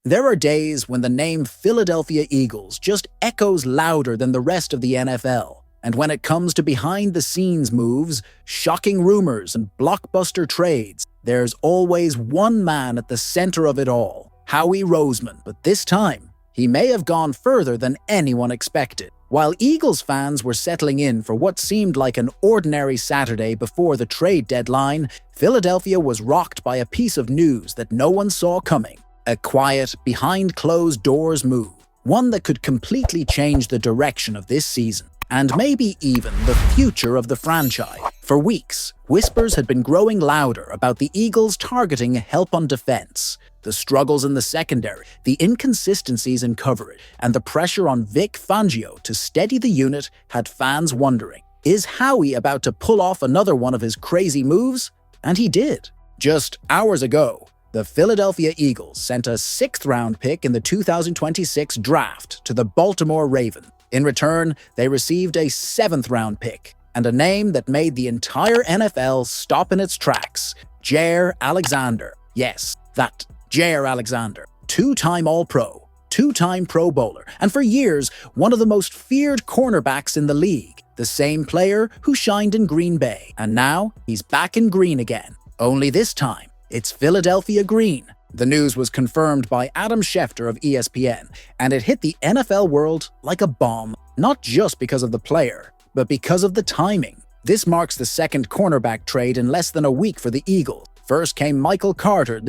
There are days when the name Philadelphia Eagles just echoes louder than the rest of the NFL. And when it comes to behind-the-scenes moves, shocking rumors, and blockbuster trades, there's always one man at the center of it all, Howie Roseman. But this time, he may have gone further than anyone expected. While Eagles fans were settling in for what seemed like an ordinary Saturday before the trade deadline, Philadelphia was rocked by a piece of news that no one saw coming. A quiet, behind-closed-doors move. One that could completely change the direction of this season. And maybe even the future of the franchise. For weeks, whispers had been growing louder about the Eagles targeting help on defense. The struggles in the secondary, the inconsistencies in coverage, and the pressure on Vic Fangio to steady the unit had fans wondering, is Howie about to pull off another one of his crazy moves? And he did. Just hours ago, the Philadelphia Eagles sent a 6th-round pick in the 2026 draft to the Baltimore Ravens. In return, they received a 7th-round pick and a name that made the entire NFL stop in its tracks, Jaire Alexander. Yes, that Jaire Alexander. 2-time All-Pro, 2-time Pro Bowler, and for years, one of the most feared cornerbacks in the league. The same player who shined in Green Bay. And now, he's back in green again. Only this time, it's Philadelphia green. The news was confirmed by Adam Schefter of ESPN, and it hit the NFL world like a bomb, not just because of the player, but because of the timing. This marks the second cornerback trade in less than a week for the Eagles. First came Michael Carter,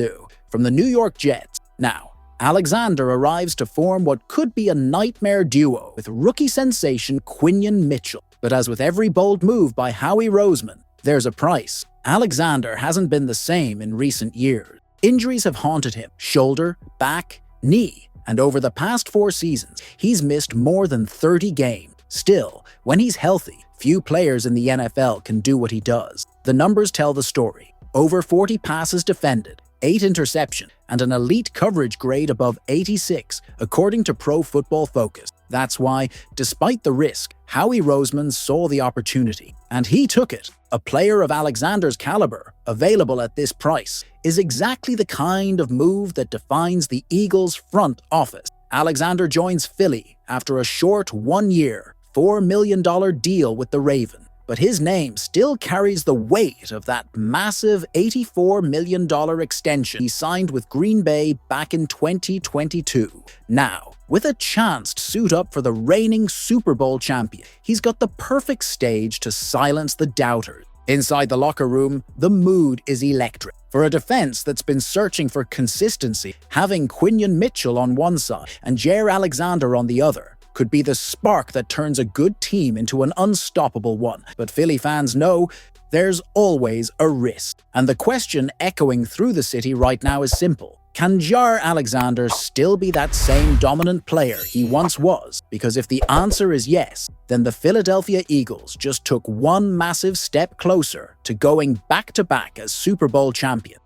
from the New York Jets. Now, Alexander arrives to form what could be a nightmare duo with rookie sensation Quinyon Mitchell. But as with every bold move by Howie Roseman, there's a price. Alexander hasn't been the same in recent years. Injuries have haunted him, shoulder, back, knee, and over the past 4 seasons, he's missed more than 30 games. Still, when he's healthy, few players in the NFL can do what he does. The numbers tell the story. Over 40 passes defended, 8 interceptions, and an elite coverage grade above 86, according to Pro Football Focus. That's why, despite the risk, Howie Roseman saw the opportunity, and he took it. A player of Alexander's caliber, available at this price, is exactly the kind of move that defines the Eagles' front office. Alexander joins Philly after a short 1-year, $4 million deal with the Ravens. But his name still carries the weight of that massive $84 million extension he signed with Green Bay back in 2022. Now, with a chance to suit up for the reigning Super Bowl champion, he's got the perfect stage to silence the doubters. Inside the locker room, the mood is electric. For a defense that's been searching for consistency, having Quinyon Mitchell on one side and Jaire Alexander on the other could be the spark that turns a good team into an unstoppable one. But Philly fans know there's always a risk. And the question echoing through the city right now is simple. Can Jaire Alexander still be that same dominant player he once was? Because if the answer is yes, then the Philadelphia Eagles just took one massive step closer to going back-to-back as Super Bowl champion.